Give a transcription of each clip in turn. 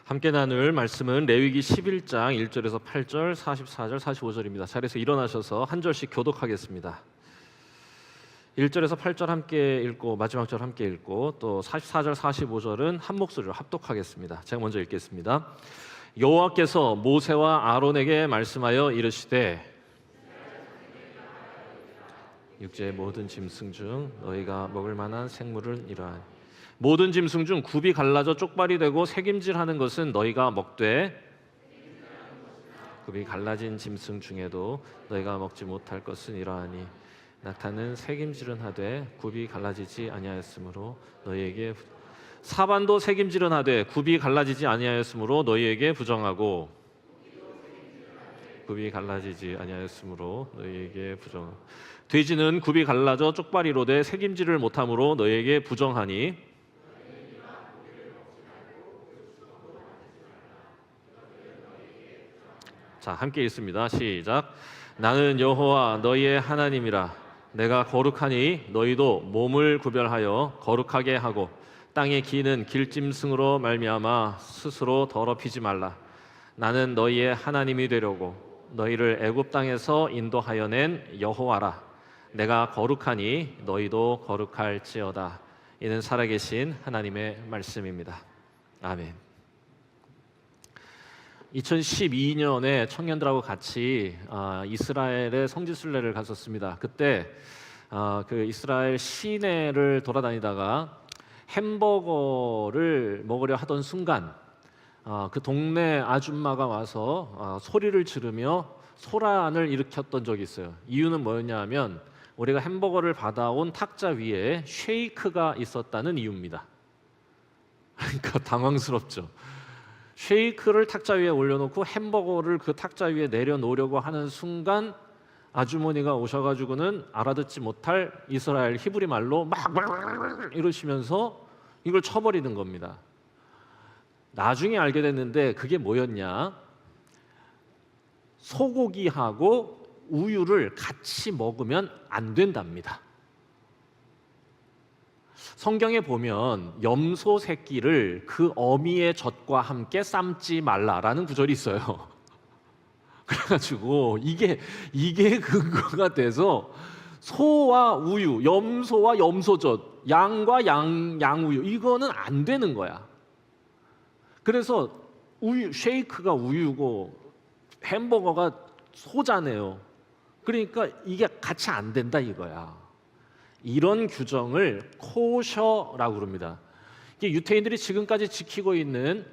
함께 나눌 말씀은 레위기 11장 1절에서 8절, 44절, 45절입니다. 자리에서 일어나셔서 한 절씩 교독하겠습니다. 1절에서 8절 함께 읽고 마지막 절 함께 읽고 또 44절, 45절은 한 목소리로 합독하겠습니다. 제가 먼저 읽겠습니다. 여호와께서 모세와 아론에게 말씀하여 이르시되 육지의 모든 짐승 중 너희가 먹을 만한 생물은 이러하니 모든 짐승 중 굽이 갈라져 쪽발이 되고 새김질하는 것은 너희가 먹되 굽이 갈라진 짐승 중에도 너희가 먹지 못할 것은 이러하니 낙타는 새김질은 하되 굽이 갈라지지 아니하였으므로 너희에게 사반도 새김질은 하되 굽이 갈라지지 아니하였으므로 너희에게 부정하고 굽이 갈라지지 아니하였으므로 너희에게 부정하고 돼지는 굽이 갈라져 쪽발이로 돼 새김질을 못함으로 너희에게 부정하니 자, 함께 읽습니다. 시작. 나는 여호와 너희의 하나님이라. 내가 거룩하니 너희도 몸을 구별하여 거룩하게 하고 땅에 기는 길짐승으로 말미암아 스스로 더럽히지 말라. 나는 너희의 하나님이 되려고 너희를 애굽 땅에서 인도하여 낸 여호와라. 내가 거룩하니 너희도 거룩할지어다. 이는 살아계신 하나님의 말씀입니다. 아멘. 2012년에 청년들하고 같이 이스라엘의 성지순례를 갔었습니다. 그때 그 이스라엘 시내를 돌아다니다가 햄버거를 먹으려 하던 순간 그 동네 아줌마가 와서 소리를 지르며 소란을 일으켰던 적이 있어요. 이유는 뭐였냐 하면 우리가 햄버거를 받아온 탁자 위에 쉐이크가 있었다는 이유입니다. 그러니까 당황스럽죠. 쉐이크를 탁자 위에 올려놓고 햄버거를 그 탁자 위에 내려놓으려고 하는 순간 아주머니가 오셔가지고는 알아듣지 못할 이스라엘 히브리 말로 막 이러시면서 이걸 쳐버리는 겁니다. 나중에 알게 됐는데 그게 뭐였냐? 소고기하고 우유를 같이 먹으면 안 된답니다. 성경에 보면 염소 새끼를 그 어미의 젖과 함께 삶지 말라라는 구절이 있어요. 그래가지고 이게 근거가 돼서 소와 우유, 염소와 염소젖, 양과 양우유 이거는 안 되는 거야. 그래서 우유 쉐이크가 우유고 햄버거가 소잖아요. 그러니까 이게 같이 안 된다 이거야. 이런 규정을 코셔라고 그럽니다. 이게 유태인들이 지금까지 지키고 있는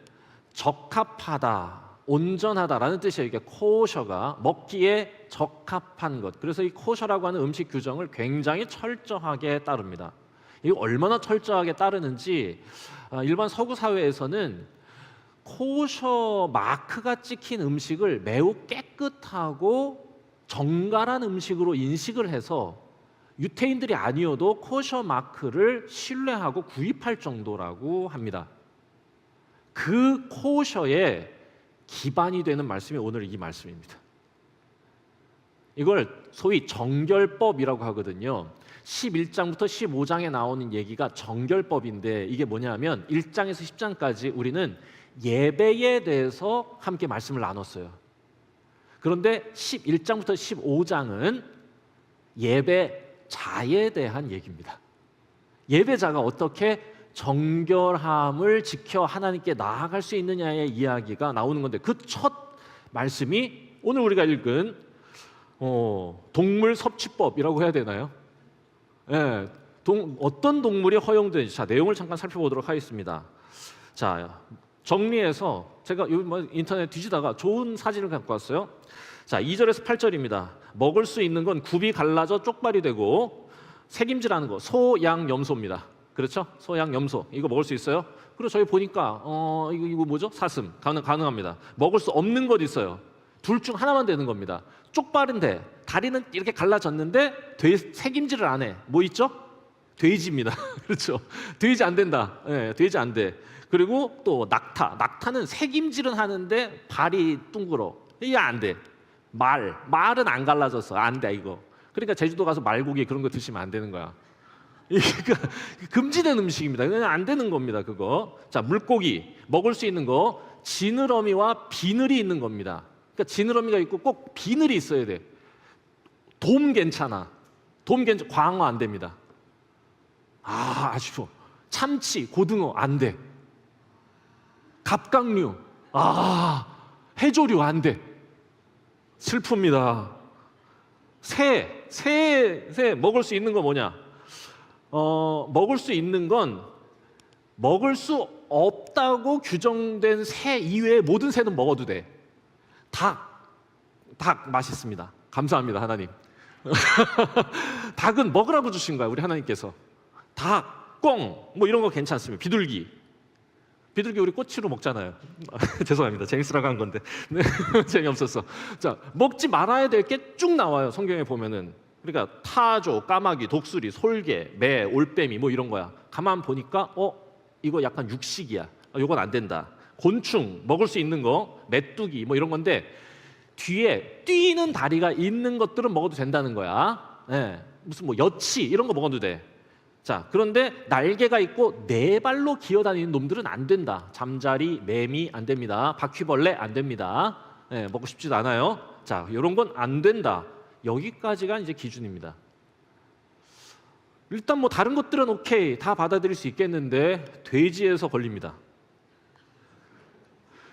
적합하다, 온전하다라는 뜻이에요. 이게 코셔가 먹기에 적합한 것. 그래서 이 코셔라고 하는 음식 규정을 굉장히 철저하게 따릅니다. 이거 얼마나 철저하게 따르는지 일반 서구 사회에서는 코셔 마크가 찍힌 음식을 매우 깨끗하고 정갈한 음식으로 인식을 해서 유태인들이 아니어도 코셔 마크를 신뢰하고 구입할 정도라고 합니다. 그 코셔의 기반이 되는 말씀이 오늘 이 말씀입니다. 이걸 소위 정결법이라고 하거든요. 11장부터 15장에 나오는 얘기가 정결법인데 이게 뭐냐면 1장에서 10장까지 우리는 예배에 대해서 함께 말씀을 나눴어요. 그런데 11장부터 15장은 예배자에 대한 얘기입니다. 예배자가 어떻게 정결함을 지켜 하나님께 나아갈 수 있느냐의 이야기가 나오는 건데 그 첫 말씀이 오늘 우리가 읽은 동물 섭취법이라고 해야 되나요? 네, 어떤 동물이 허용되는지 자 내용을 잠깐 살펴보도록 하겠습니다. 자 정리해서 제가 인터넷 뒤지다가 좋은 사진을 갖고 왔어요. 자 2절에서 8절입니다. 먹을 수 있는 건 굽이 갈라져 쪽발이 되고 새김질하는 거 소, 양, 염소입니다. 그렇죠? 소, 양, 염소 이거 먹을 수 있어요? 그리고 저희 보니까 이거 뭐죠? 사슴 가능합니다. 먹을 수 없는 것 있어요. 둘 중 하나만 되는 겁니다. 쪽발인데 다리는 이렇게 갈라졌는데 새김질을 안 해. 뭐 있죠? 돼지입니다. 그렇죠? 돼지 안 된다. 네, 돼지 안 돼. 그리고 또 낙타는 새김질은 하는데 발이 둥그러. 이게 안 돼. 말은 안 갈라져서 안 돼 이거. 그러니까 제주도 가서 말고기 그런 거 드시면 안 되는 거야. 이게 금지된 음식입니다. 그냥 안 되는 겁니다. 그거. 자 물고기 먹을 수 있는 거 지느러미와 비늘이 있는 겁니다. 그러니까 지느러미가 있고 꼭 비늘이 있어야 돼. 돔 괜찮아. 돔 괜찮. 광어 안 됩니다. 아쉬워. 참치, 고등어 안 돼. 갑각류, 해조류 안 돼. 슬픕니다. 새 먹을 수 있는 거 뭐냐? 먹을 수 있는 건 먹을 수 없다고 규정된 새 이외의 모든 새는 먹어도 돼. 닭 맛있습니다. 감사합니다, 하나님. 닭은 먹으라고 주신 거야, 우리 하나님께서. 닭, 꿩, 뭐 이런 거 괜찮습니다. 비둘기 우리 꼬치로 먹잖아요. 죄송합니다. 재밌으라고 한 건데 네, 재미없었어. 자, 먹지 말아야 될 게 쭉 나와요, 성경에 보면은. 그러니까 타조, 까마귀, 독수리, 솔개, 매, 올빼미 뭐 이런 거야. 가만 보니까 이거 약간 육식이야. 이건 안 된다. 곤충 먹을 수 있는 거, 메뚜기 뭐 이런 건데 뒤에 뛰는 다리가 있는 것들은 먹어도 된다는 거야. 네, 무슨 뭐 여치 이런 거 먹어도 돼. 자, 그런데 날개가 있고 네 발로 기어다니는 놈들은 안 된다. 잠자리, 매미 안 됩니다. 바퀴벌레 안 됩니다. 네, 먹고 싶지도 않아요. 자, 이런 건 안 된다. 여기까지가 이제 기준입니다. 일단 뭐 다른 것들은 오케이, 다 받아들일 수 있겠는데 돼지에서 걸립니다.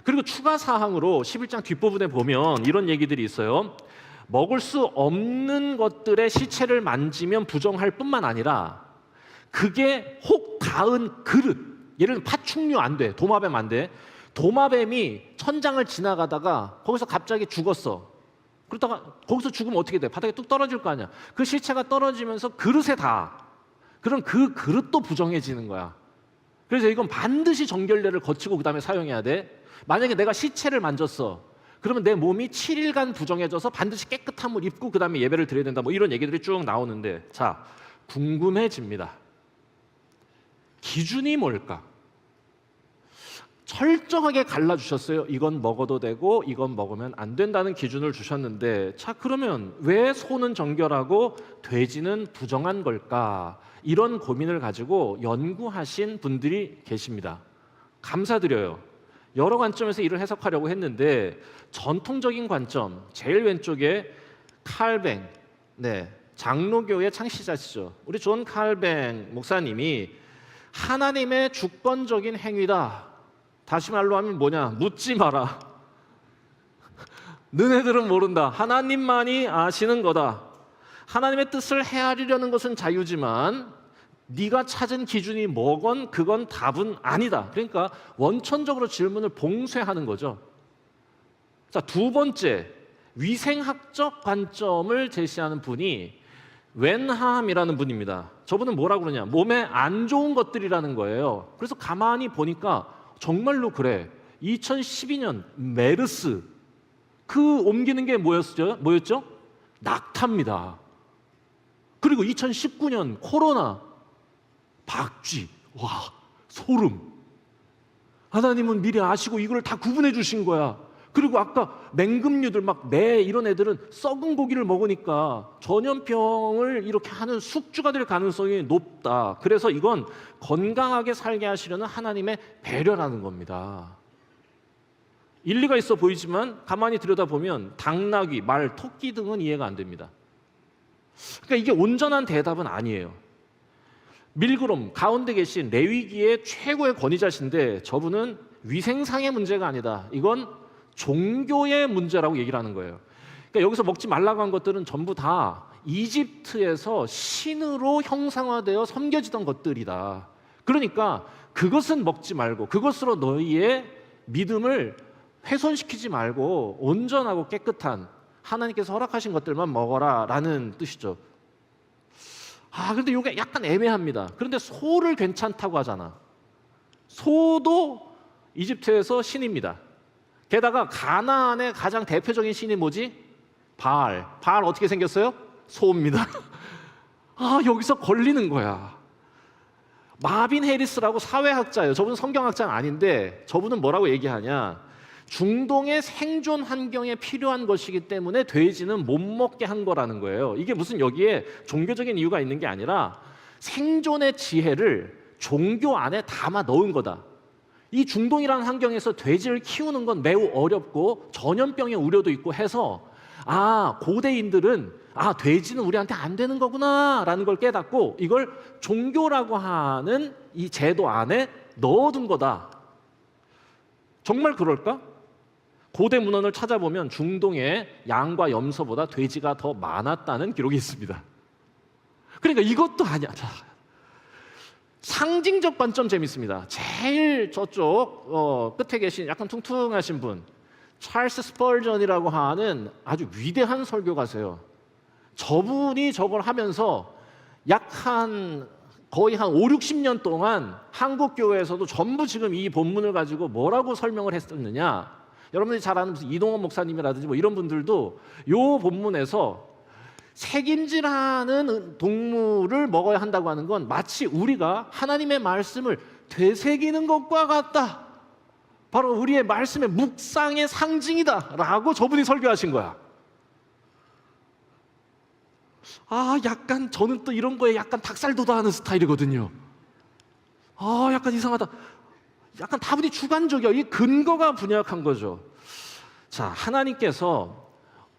그리고 추가 사항으로 11장 뒷부분에 보면 이런 얘기들이 있어요. 먹을 수 없는 것들의 시체를 만지면 부정할 뿐만 아니라 그게 혹 닿은 그릇, 예를 들면 파충류 안 돼, 도마뱀 안 돼. 도마뱀이 천장을 지나가다가 거기서 갑자기 죽었어. 그러다가 거기서 죽으면 어떻게 돼? 바닥에 뚝 떨어질 거 아니야. 그 시체가 떨어지면서 그릇에 닿아. 그럼 그 그릇도 부정해지는 거야. 그래서 이건 반드시 정결례를 거치고 그 다음에 사용해야 돼. 만약에 내가 시체를 만졌어. 그러면 내 몸이 7일간 부정해져서 반드시 깨끗한 물 입고 그 다음에 예배를 드려야 된다. 뭐 이런 얘기들이 쭉 나오는데, 자, 궁금해집니다. 기준이 뭘까? 철저하게 갈라주셨어요. 이건 먹어도 되고 이건 먹으면 안 된다는 기준을 주셨는데, 자, 그러면 왜 소는 정결하고 돼지는 부정한 걸까? 이런 고민을 가지고 연구하신 분들이 계십니다. 감사드려요. 여러 관점에서 이를 해석하려고 했는데 전통적인 관점, 제일 왼쪽에 칼뱅, 장로교의 창시자시죠. 우리 존 칼뱅 목사님이 하나님의 주권적인 행위다. 다시 말로 하면 뭐냐? 묻지 마라. 너네들은 모른다. 하나님만이 아시는 거다. 하나님의 뜻을 헤아리려는 것은 자유지만 네가 찾은 기준이 뭐건 그건 답은 아니다. 그러니까 원천적으로 질문을 봉쇄하는 거죠. 자, 두 번째, 위생학적 관점을 제시하는 분이 웬함이라는 분입니다. 저분은 뭐라고 그러냐? 몸에 안 좋은 것들이라는 거예요. 그래서 가만히 보니까 정말로 그래. 2012년 메르스, 그 옮기는 게 뭐였죠? 낙타입니다. 그리고 2019년 코로나, 박쥐. 와, 소름. 하나님은 미리 아시고 이걸 다 구분해 주신 거야. 그리고 아까 맹금류들 막 매 이런 애들은 썩은 고기를 먹으니까 전염병을 이렇게 하는 숙주가 될 가능성이 높다. 그래서 이건 건강하게 살게 하시려는 하나님의 배려라는 겁니다. 일리가 있어 보이지만 가만히 들여다보면 당나귀, 말, 토끼 등은 이해가 안 됩니다. 그러니까 이게 온전한 대답은 아니에요. 밀그롬 가운데 계신 레위기의 최고의 권위자신데 저분은 위생상의 문제가 아니다. 이건 종교의 문제라고 얘기를 하는 거예요. 그러니까 여기서 먹지 말라고 한 것들은 전부 다 이집트에서 신으로 형상화되어 섬겨지던 것들이다. 그러니까 그것은 먹지 말고 그것으로 너희의 믿음을 훼손시키지 말고 온전하고 깨끗한 하나님께서 허락하신 것들만 먹어라 라는 뜻이죠. 그런데 이게 약간 애매합니다. 그런데 소를 괜찮다고 하잖아. 소도 이집트에서 신입니다. 게다가 가나안의 가장 대표적인 신이 뭐지? 바알. 바알 어떻게 생겼어요? 소입니다. 여기서 걸리는 거야. 마빈 해리스라고 사회학자예요. 저분은 성경학자는 아닌데 저분은 뭐라고 얘기하냐? 중동의 생존 환경에 필요한 것이기 때문에 돼지는 못 먹게 한 거라는 거예요. 이게 무슨 여기에 종교적인 이유가 있는 게 아니라 생존의 지혜를 종교 안에 담아 넣은 거다. 이 중동이라는 환경에서 돼지를 키우는 건 매우 어렵고 전염병의 우려도 있고 해서 고대인들은 돼지는 우리한테 안 되는 거구나라는 걸 깨닫고 이걸 종교라고 하는 이 제도 안에 넣어둔 거다. 정말 그럴까? 고대 문헌을 찾아보면 중동에 양과 염소보다 돼지가 더 많았다는 기록이 있습니다. 그러니까 이것도 아니야. 상징적 관점 재밌습니다. 제일 저쪽 끝에 계신 약간 퉁퉁하신 분, 찰스 스펄전이라고 하는 아주 위대한 설교가세요. 저분이 저걸 하면서 거의 한 5, 60년 동안 한국 교회에서도 전부 지금 이 본문을 가지고 뭐라고 설명을 했었느냐. 여러분들이 잘 아는 무슨 이동원 목사님이라든지 뭐 이런 분들도 요 본문에서 색임질하는 동물을 먹어야 한다고 하는 건 마치 우리가 하나님의 말씀을 되새기는 것과 같다. 바로 우리의 말씀의 묵상의 상징이다 라고 저분이 설교하신 거야. 약간 저는 또 이런 거에 약간 닭살돋아하는 스타일이거든요. 약간 이상하다. 약간 다분히 주관적이야. 이 근거가 분약한 거죠. 자, 하나님께서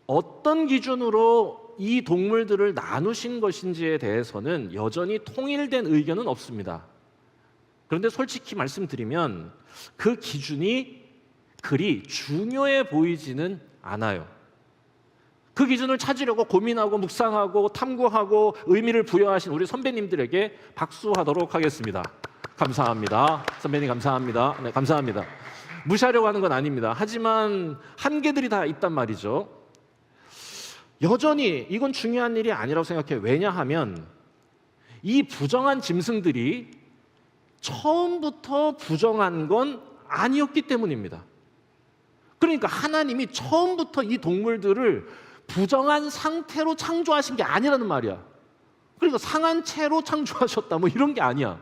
어떤 기준으로 이 동물들을 나누신 것인지에 대해서는 여전히 통일된 의견은 없습니다. 그런데 솔직히 말씀드리면 그 기준이 그리 중요해 보이지는 않아요. 그 기준을 찾으려고 고민하고 묵상하고 탐구하고 의미를 부여하신 우리 선배님들에게 박수하도록 하겠습니다. 감사합니다. 선배님 감사합니다. 네, 감사합니다. 무시하려고 하는 건 아닙니다. 하지만 한계들이 다 있단 말이죠. 여전히 이건 중요한 일이 아니라고 생각해요. 왜냐하면 이 부정한 짐승들이 처음부터 부정한 건 아니었기 때문입니다. 그러니까 하나님이 처음부터 이 동물들을 부정한 상태로 창조하신 게 아니라는 말이야. 그러니까 상한 채로 창조하셨다 뭐 이런 게 아니야.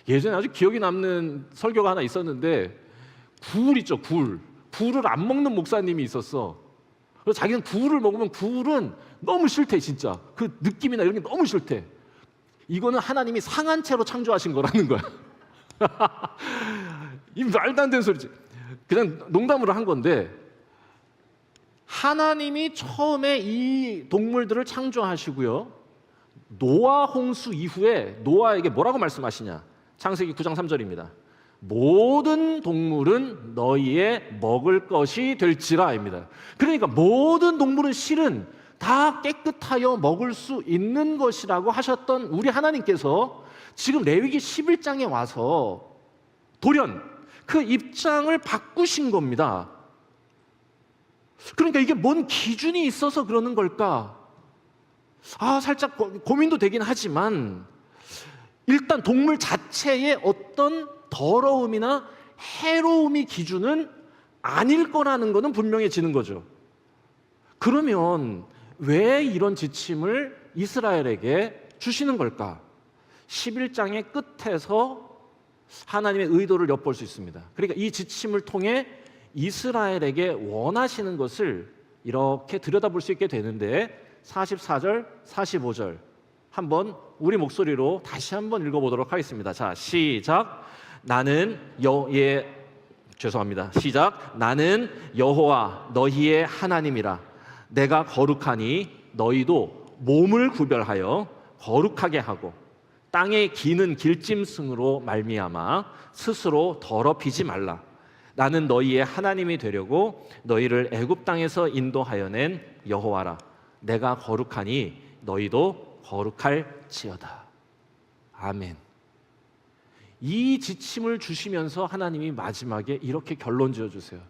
예전에 아주 기억에 남는 설교가 하나 있었는데 굴 있죠, 굴. 굴을 안 먹는 목사님이 있었어. 그래서 자기는 굴을 먹으면 굴은 너무 싫대 진짜. 그 느낌이나 이런 게 너무 싫대. 이거는 하나님이 상한 채로 창조하신 거라는 거야. 이 말도 안 되는 소리지. 그냥 농담으로 한 건데 하나님이 처음에 이 동물들을 창조하시고요. 노아 홍수 이후에 노아에게 뭐라고 말씀하시냐? 창세기 9장 3절입니다. 모든 동물은 너희의 먹을 것이 될지라입니다. 그러니까 모든 동물은 실은 다 깨끗하여 먹을 수 있는 것이라고 하셨던 우리 하나님께서 지금 레위기 11장에 와서 돌연 그 입장을 바꾸신 겁니다. 그러니까 이게 뭔 기준이 있어서 그러는 걸까? 살짝 고민도 되긴 하지만 일단 동물 자체의 어떤 더러움이나 해로움이 기준은 아닐 거라는 것은 분명해지는 거죠. 그러면 왜 이런 지침을 이스라엘에게 주시는 걸까? 11장의 끝에서 하나님의 의도를 엿볼 수 있습니다. 그러니까 이 지침을 통해 이스라엘에게 원하시는 것을 이렇게 들여다볼 수 있게 되는데 44절, 45절 한번 우리 목소리로 다시 한번 읽어보도록 하겠습니다. 자, 시작. 시작. 나는 여호와 너희의 하나님이라. 내가 거룩하니 너희도 몸을 구별하여 거룩하게 하고 땅에 기는 길짐승으로 말미암아 스스로 더럽히지 말라. 나는 너희의 하나님이 되려고 너희를 애굽 땅에서 인도하여 낸 여호와라. 내가 거룩하니 너희도 거룩할지어다. 아멘. 이 지침을 주시면서 하나님이 마지막에 이렇게 결론 지어주세요.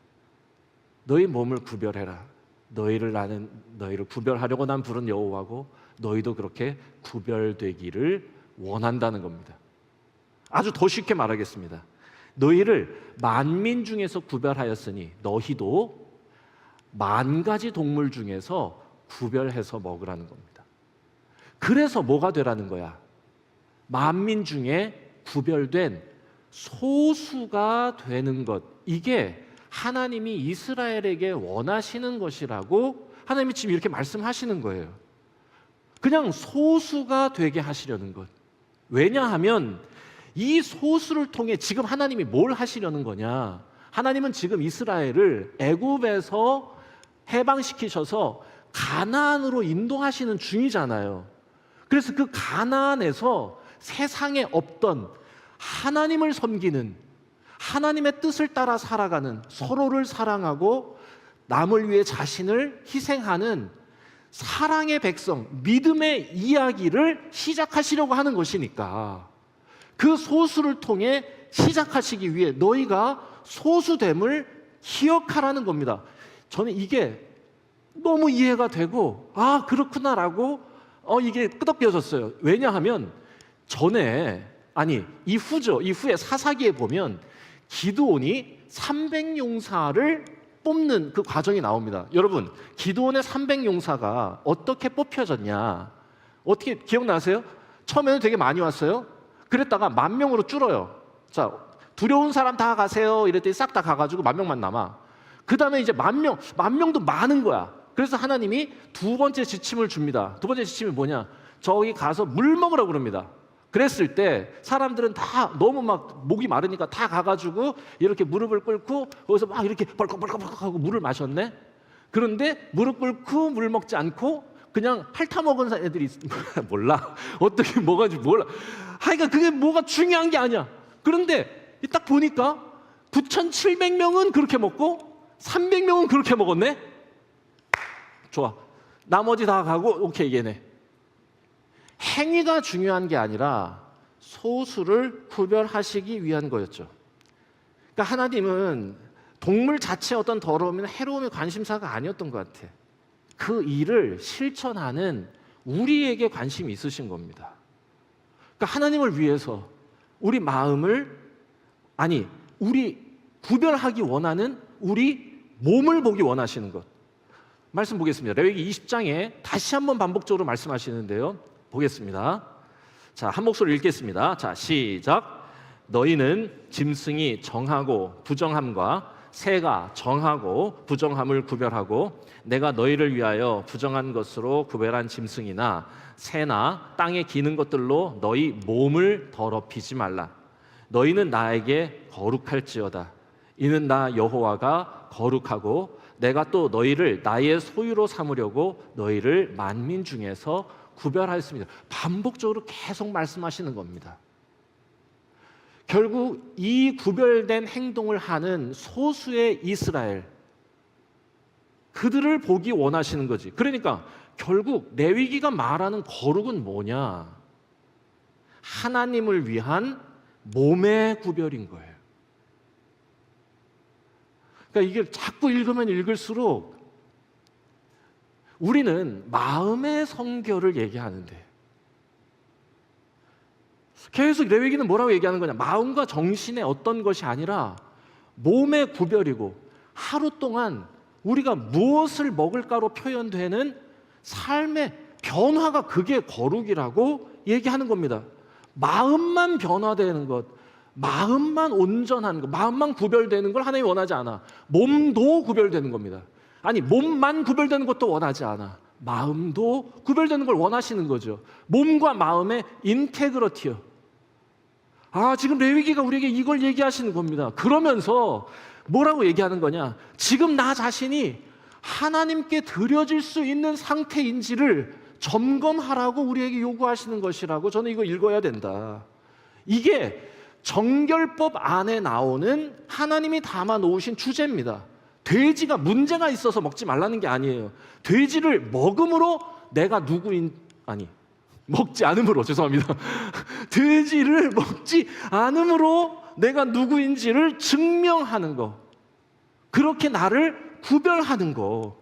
너희 몸을 구별해라. 너희를 구별하려고 난 부른 여호와고 너희도 그렇게 구별되기를 원한다는 겁니다. 아주 더 쉽게 말하겠습니다. 너희를 만민 중에서 구별하였으니 너희도 만 가지 동물 중에서 구별해서 먹으라는 겁니다. 그래서 뭐가 되라는 거야? 만민 중에 구별된 소수가 되는 것. 이게 하나님이 이스라엘에게 원하시는 것이라고 하나님이 지금 이렇게 말씀하시는 거예요. 그냥 소수가 되게 하시려는 것. 왜냐하면 이 소수를 통해 지금 하나님이 뭘 하시려는 거냐? 하나님은 지금 이스라엘을 애굽에서 해방시키셔서 가나안으로 인도하시는 중이잖아요. 그래서 그 가나안에서 세상에 없던 하나님을 섬기는, 하나님의 뜻을 따라 살아가는, 서로를 사랑하고 남을 위해 자신을 희생하는 사랑의 백성, 믿음의 이야기를 시작하시려고 하는 것이니까 그 소수를 통해 시작하시기 위해 너희가 소수됨을 기억하라는 겁니다. 저는 이게 너무 이해가 되고 아 그렇구나라고 이게 끄덕여졌어요. 왜냐하면 이후에 사사기에 보면 기드온이 300용사를 뽑는 그 과정이 나옵니다. 여러분, 기드온의 300용사가 어떻게 뽑혀졌냐? 어떻게 기억나세요? 처음에는 되게 많이 왔어요. 그랬다가 10,000명으로 줄어요. 자, 두려운 사람 다 가세요. 이랬더니 싹 다 가가지고 10,000명만 남아. 그 다음에 이제 10,000명도 많은 거야. 그래서 하나님이 두 번째 지침을 줍니다. 두 번째 지침이 뭐냐? 저기 가서 물 먹으라고 그럽니다. 그랬을 때 사람들은 다 너무 막 목이 마르니까 다 가가지고 이렇게 무릎을 꿇고 거기서 막 이렇게 벌컥벌컥 하고 물을 마셨네. 그런데 무릎 꿇고 물 먹지 않고 그냥 핥아먹은 애들이 몰라. 어떻게 뭐가지 몰라. 하여간 그게 뭐가 중요한 게 아니야. 그런데 딱 보니까 9,700명은 그렇게 먹고 300명은 그렇게 먹었네. 좋아. 나머지 다 가고 오케이 얘네. 행위가 중요한 게 아니라 소수를 구별하시기 위한 거였죠. 그러니까 하나님은 동물 자체의 어떤 더러움이나 해로움의 관심사가 아니었던 것 같아. 그 일을 실천하는 우리에게 관심이 있으신 겁니다. 그러니까 하나님을 위해서 우리 마음을 우리 구별하기 원하는 우리 몸을 보기 원하시는 것. 말씀 보겠습니다. 레위기 20장에 다시 한번 반복적으로 말씀하시는데요. 보겠습니다. 자, 한 목소리 읽겠습니다. 자, 시작. 너희는 짐승이 정하고 부정함과 새가 정하고 부정함을 구별하고 내가 너희를 위하여 부정한 것으로 구별한 짐승이나 새나 땅에 기는 것들로 너희 몸을 더럽히지 말라. 너희는 나에게 거룩할지어다. 이는 나 여호와가 거룩하고 내가 또 너희를 나의 소유로 삼으려고 너희를 만민 중에서 구별하였습니다. 반복적으로 계속 말씀하시는 겁니다. 결국 이 구별된 행동을 하는 소수의 이스라엘, 그들을 보기 원하시는 거지. 그러니까 결국 레위기가 말하는 거룩은 뭐냐? 하나님을 위한 몸의 구별인 거예요. 그러니까 이게 자꾸 읽으면 읽을수록 우리는 마음의 성결을 얘기하는데 계속 레위기는 뭐라고 얘기하는 거냐? 마음과 정신의 어떤 것이 아니라 몸의 구별이고 하루 동안 우리가 무엇을 먹을까로 표현되는 삶의 변화가 그게 거룩이라고 얘기하는 겁니다. 마음만 변화되는 것, 마음만 온전한 것, 마음만 구별되는 걸 하나님이 원하지 않아. 몸도 구별되는 겁니다. 아니, 몸만 구별되는 것도 원하지 않아. 마음도 구별되는 걸 원하시는 거죠. 몸과 마음의 인테그러티요. 지금 레위기가 우리에게 이걸 얘기하시는 겁니다. 그러면서 뭐라고 얘기하는 거냐? 지금 나 자신이 하나님께 드려질 수 있는 상태인지를 점검하라고 우리에게 요구하시는 것이라고 저는 이거 읽어야 된다. 이게 정결법 안에 나오는 하나님이 담아 놓으신 주제입니다. 돼지가 문제가 있어서 먹지 말라는 게 아니에요. 돼지를 먹음으로 내가 먹지 않음으로 죄송합니다. 돼지를 먹지 않음으로 내가 누구인지를 증명하는 거. 그렇게 나를 구별하는 거.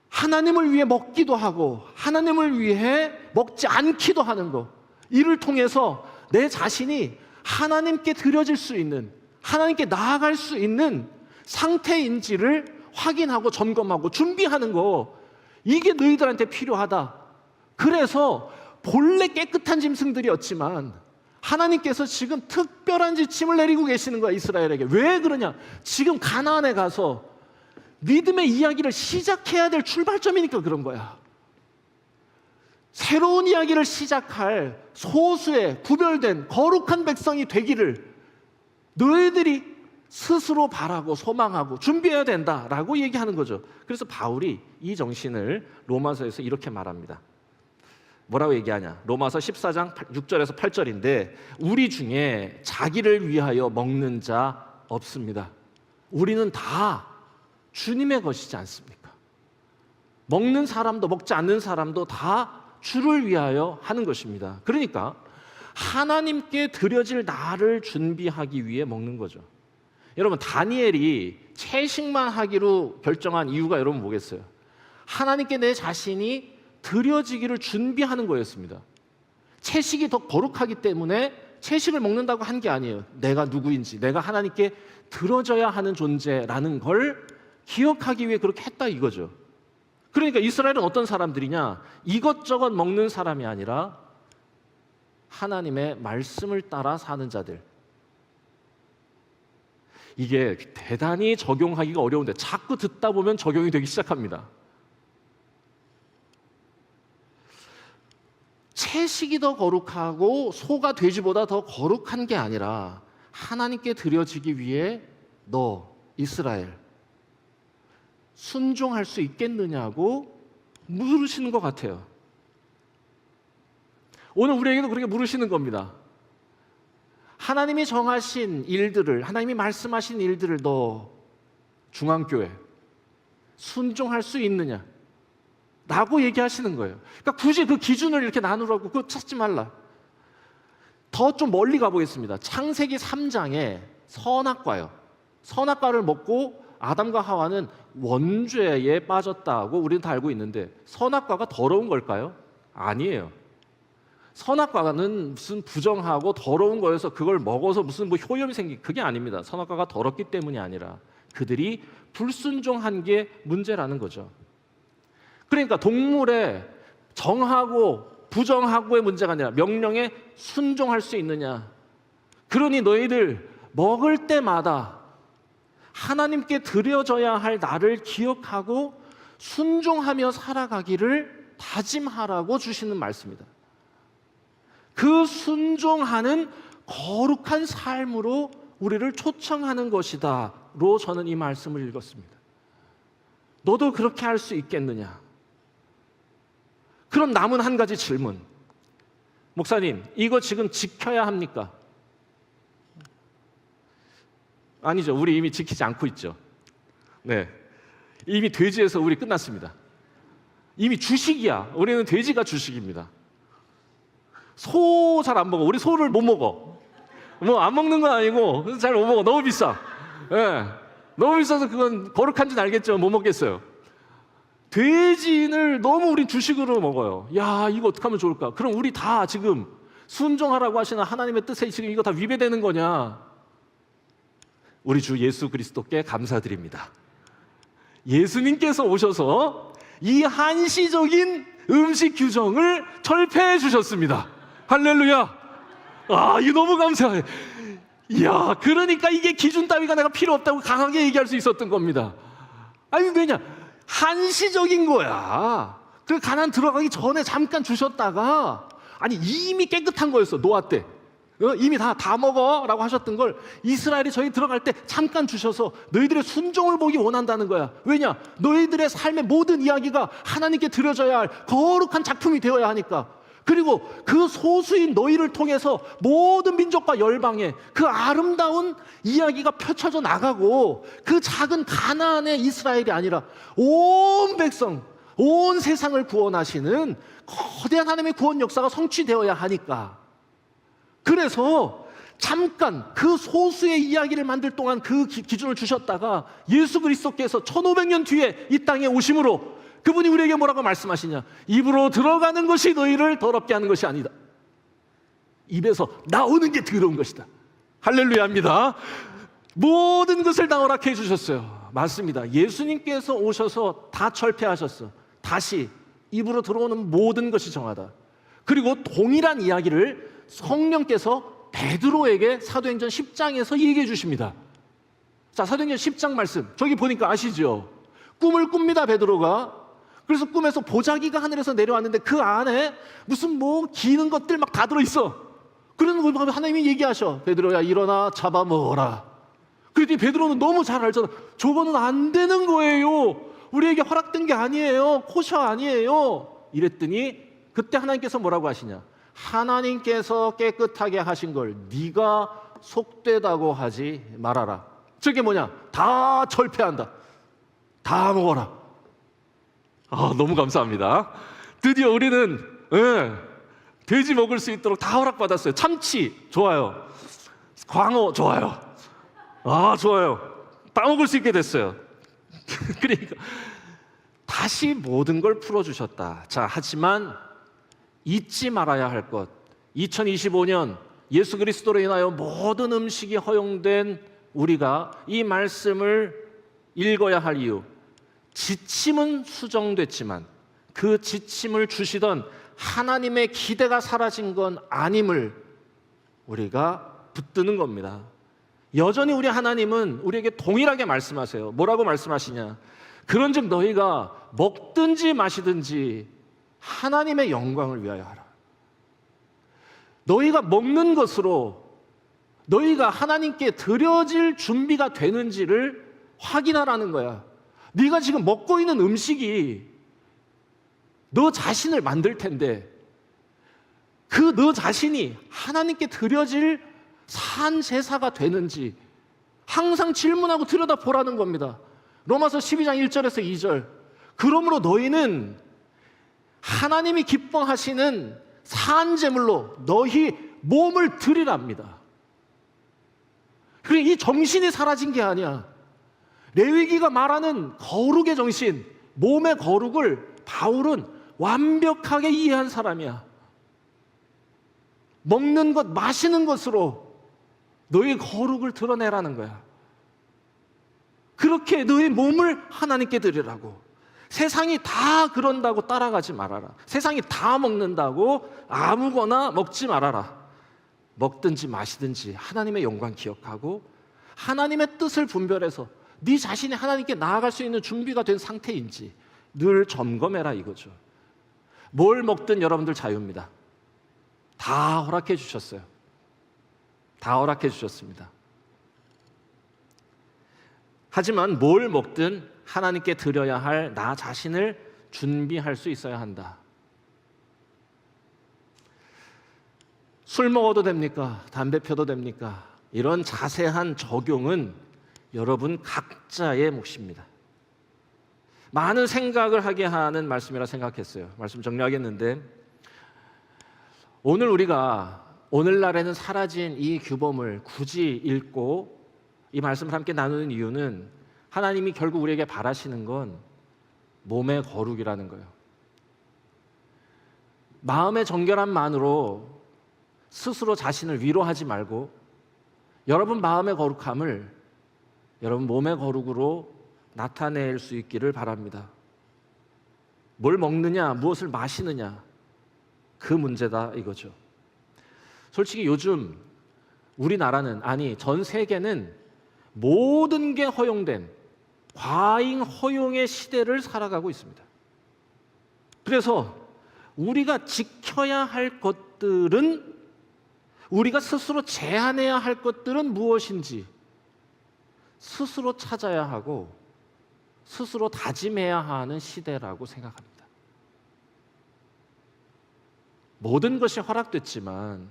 하나님을 위해 먹기도 하고 하나님을 위해 먹지 않기도 하는 거. 이를 통해서 내 자신이 하나님께 드려질 수 있는, 하나님께 나아갈 수 있는 상태인지를 확인하고 점검하고 준비하는 거. 이게 너희들한테 필요하다. 그래서 본래 깨끗한 짐승들이었지만 하나님께서 지금 특별한 지침을 내리고 계시는 거야, 이스라엘에게. 왜 그러냐? 지금 가나안에 가서 믿음의 이야기를 시작해야 될 출발점이니까 그런 거야. 새로운 이야기를 시작할 소수의 구별된 거룩한 백성이 되기를 너희들이 스스로 바라고 소망하고 준비해야 된다라고 얘기하는 거죠. 그래서 바울이 이 정신을 로마서에서 이렇게 말합니다. 뭐라고 얘기하냐? 로마서 14장 6절에서 8절인데 우리 중에 자기를 위하여 먹는 자 없습니다. 우리는 다 주님의 것이지 않습니까? 먹는 사람도 먹지 않는 사람도 다 주를 위하여 하는 것입니다. 그러니까 하나님께 드려질 나를 준비하기 위해 먹는 거죠. 여러분, 다니엘이 채식만 하기로 결정한 이유가 여러분 뭐겠어요? 하나님께 내 자신이 드려지기를 준비하는 거였습니다. 채식이 더 거룩하기 때문에 채식을 먹는다고 한 게 아니에요. 내가 누구인지, 내가 하나님께 드려져야 하는 존재라는 걸 기억하기 위해 그렇게 했다 이거죠. 그러니까 이스라엘은 어떤 사람들이냐? 이것저것 먹는 사람이 아니라 하나님의 말씀을 따라 사는 자들. 이게 대단히 적용하기가 어려운데 자꾸 듣다 보면 적용이 되기 시작합니다. 채식이 더 거룩하고 소가 돼지보다 더 거룩한 게 아니라 하나님께 드려지기 위해 너 이스라엘 순종할 수 있겠느냐고 물으시는 것 같아요. 오늘 우리에게도 그렇게 물으시는 겁니다. 하나님이 정하신 일들을, 하나님이 말씀하신 일들을 너 중앙교회 순종할 수 있느냐? 라고 얘기하시는 거예요. 그러니까 굳이 그 기준을 이렇게 나누라고 그거 찾지 말라. 더 좀 멀리 가보겠습니다. 창세기 3장에 선악과요. 선악과를 먹고 아담과 하와는 원죄에 빠졌다고 우리는 다 알고 있는데 선악과가 더러운 걸까요? 아니에요. 선악과는 무슨 부정하고 더러운 거여서 그걸 먹어서 무슨 뭐 효염이 생긴 그게 아닙니다. 선악과가 더럽기 때문이 아니라 그들이 불순종한 게 문제라는 거죠. 그러니까 동물의 정하고 부정하고의 문제가 아니라 명령에 순종할 수 있느냐. 그러니 너희들 먹을 때마다 하나님께 드려져야 할 나를 기억하고 순종하며 살아가기를 다짐하라고 주시는 말씀입니다. 그 순종하는 거룩한 삶으로 우리를 초청하는 것이다로 저는 이 말씀을 읽었습니다. 너도 그렇게 할 수 있겠느냐? 그럼 남은 한 가지 질문. 목사님, 이거 지금 지켜야 합니까? 아니죠. 우리 이미 지키지 않고 있죠. 네, 이미 돼지에서 우리 끝났습니다. 이미 주식이야. 우리는 돼지가 주식입니다. 소 잘 안 먹어. 우리 소를 못 먹어. 뭐 안 먹는 건 아니고 잘 못 먹어. 너무 비싸. 네. 너무 비싸서 그건 거룩한지는 알겠죠. 못 먹겠어요. 돼지를 너무 우리 주식으로 먹어요. 야, 이거 어떻게 하면 좋을까? 그럼 우리 다 지금 순종하라고 하시는 하나님의 뜻에 지금 이거 다 위배되는 거냐? 우리 주 예수 그리스도께 감사드립니다. 예수님께서 오셔서 이 한시적인 음식 규정을 철폐해 주셨습니다. 할렐루야. 아, 이거 너무 감사해. 이야, 그러니까 이게 기준 따위가 내가 필요 없다고 강하게 얘기할 수 있었던 겁니다. 아니, 왜냐? 한시적인 거야. 그 가나안 들어가기 전에 잠깐 주셨다가, 아니 이미 깨끗한 거였어. 노아 때 이미 다 먹어라고 하셨던 걸 이스라엘이 저희 들어갈 때 잠깐 주셔서 너희들의 순종을 보기 원한다는 거야. 왜냐? 너희들의 삶의 모든 이야기가 하나님께 드려져야 할 거룩한 작품이 되어야 하니까. 그리고 그 소수인 너희를 통해서 모든 민족과 열방에 그 아름다운 이야기가 펼쳐져 나가고 그 작은 가나안의 이스라엘이 아니라 온 백성, 온 세상을 구원하시는 거대한 하나님의 구원 역사가 성취되어야 하니까. 그래서 잠깐 그 소수의 이야기를 만들 동안 그 기준을 주셨다가 예수 그리스도께서 1500년 뒤에 이 땅에 오심으로 그분이 우리에게 뭐라고 말씀하시냐? 입으로 들어가는 것이 너희를 더럽게 하는 것이 아니다. 입에서 나오는 게 더러운 것이다. 할렐루야입니다. 모든 것을 다 허락해 주셨어요. 맞습니다. 예수님께서 오셔서 다 철폐하셨어. 다시 입으로 들어오는 모든 것이 정하다. 그리고 동일한 이야기를 성령께서 베드로에게 사도행전 10장에서 얘기해 주십니다. 자, 사도행전 10장 말씀 저기 보니까 아시죠? 꿈을 꿉니다. 베드로가. 그래서 꿈에서 보자기가 하늘에서 내려왔는데 그 안에 무슨 뭐 기는 것들 막 다 들어있어. 그러는 걸 보면 하나님이 얘기하셔. 베드로야 일어나 잡아먹어라. 그랬더니 베드로는 너무 잘 알잖아. 저거는 안 되는 거예요. 우리에게 허락된 게 아니에요. 코셔 아니에요. 이랬더니 그때 하나님께서 뭐라고 하시냐. 하나님께서 깨끗하게 하신 걸 네가 속되다고 하지 말아라. 저게 뭐냐. 다 철폐한다. 다 먹어라. 너무 감사합니다. 드디어 우리는 돼지 먹을 수 있도록 다 허락받았어요. 참치 좋아요. 광어 좋아요. 좋아요. 다 먹을 수 있게 됐어요. 그러니까 다시 모든 걸 풀어주셨다. 자, 하지만 잊지 말아야 할 것. 2025년 예수 그리스도로 인하여 모든 음식이 허용된 우리가 이 말씀을 읽어야 할 이유. 지침은 수정됐지만 그 지침을 주시던 하나님의 기대가 사라진 건 아님을 우리가 붙드는 겁니다. 여전히 우리 하나님은 우리에게 동일하게 말씀하세요. 뭐라고 말씀하시냐. 그런즉 너희가 먹든지 마시든지 하나님의 영광을 위하여 하라. 너희가 먹는 것으로 너희가 하나님께 드려질 준비가 되는지를 확인하라는 거야. 네가 지금 먹고 있는 음식이 너 자신을 만들 텐데 그 너 자신이 하나님께 드려질 산 제사가 되는지 항상 질문하고 들여다보라는 겁니다. 로마서 12장 1절에서 2절. 그러므로 너희는 하나님이 기뻐하시는 산 제물로 너희 몸을 드리랍니다. 그래, 이 정신이 사라진 게 아니야. 레위기가 말하는 거룩의 정신, 몸의 거룩을 바울은 완벽하게 이해한 사람이야. 먹는 것, 마시는 것으로 너의 거룩을 드러내라는 거야. 그렇게 너의 몸을 하나님께 드리라고. 세상이 다 그런다고 따라가지 말아라. 세상이 다 먹는다고 아무거나 먹지 말아라. 먹든지 마시든지 하나님의 영광 기억하고 하나님의 뜻을 분별해서 네 자신이 하나님께 나아갈 수 있는 준비가 된 상태인지 늘 점검해라 이거죠. 뭘 먹든 여러분들 자유입니다. 다 허락해 주셨어요. 다 허락해 주셨습니다. 하지만 뭘 먹든 하나님께 드려야 할 나 자신을 준비할 수 있어야 한다. 술 먹어도 됩니까? 담배 펴도 됩니까? 이런 자세한 적용은 여러분 각자의 몫입니다. 많은 생각을 하게 하는 말씀이라 생각했어요. 말씀 정리하겠는데 오늘날에는 사라진 이 규범을 굳이 읽고 이 말씀을 함께 나누는 이유는 하나님이 결국 우리에게 바라시는 건 몸의 거룩이라는 거예요. 마음의 정결함만으로 스스로 자신을 위로하지 말고 여러분 마음의 거룩함을 여러분 몸의 거룩으로 나타낼 수 있기를 바랍니다. 뭘 먹느냐, 무엇을 마시느냐, 그 문제다 이거죠. 솔직히 요즘 우리나라는, 아니 전 세계는 모든 게 허용된 과잉 허용의 시대를 살아가고 있습니다. 그래서 우리가 지켜야 할 것들은, 우리가 스스로 제한해야 할 것들은 무엇인지 스스로 찾아야 하고 스스로 다짐해야 하는 시대라고 생각합니다. 모든 것이 허락됐지만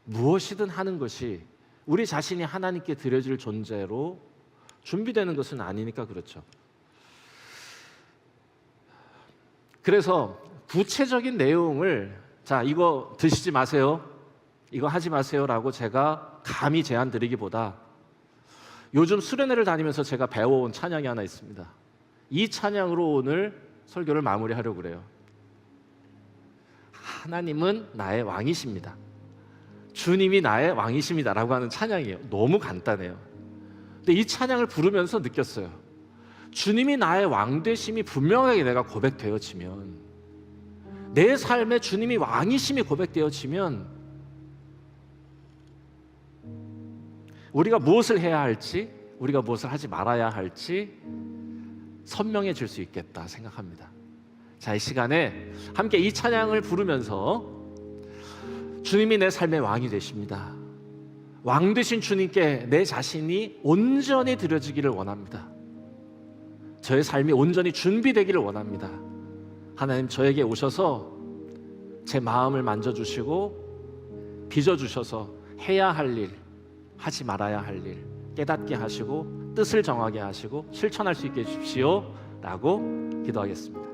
무엇이든 하는 것이 우리 자신이 하나님께 드려질 존재로 준비되는 것은 아니니까 그렇죠. 그래서 구체적인 내용을, 자, 이거 드시지 마세요, 이거 하지 마세요라고 제가 감히 제안 드리기보다 요즘 수련회를 다니면서 제가 배워온 찬양이 하나 있습니다. 이 찬양으로 오늘 설교를 마무리하려고 그래요. 하나님은 나의 왕이십니다. 주님이 나의 왕이십니다 라고 하는 찬양이에요. 너무 간단해요. 근데 이 찬양을 부르면서 느꼈어요. 주님이 나의 왕 되심이 분명하게 내가 고백되어지면, 내 삶에 주님이 왕이심이 고백되어지면 우리가 무엇을 해야 할지, 우리가 무엇을 하지 말아야 할지 선명해질 수 있겠다 생각합니다. 자, 이 시간에 함께 이 찬양을 부르면서 주님이 내 삶의 왕이 되십니다. 왕 되신 주님께 내 자신이 온전히 드려지기를 원합니다. 저의 삶이 온전히 준비되기를 원합니다. 하나님, 저에게 오셔서 제 마음을 만져주시고 빚어주셔서 해야 할 일, 하지 말아야 할 일 깨닫게 하시고 뜻을 정하게 하시고 실천할 수 있게 해주십시오 라고 기도하겠습니다.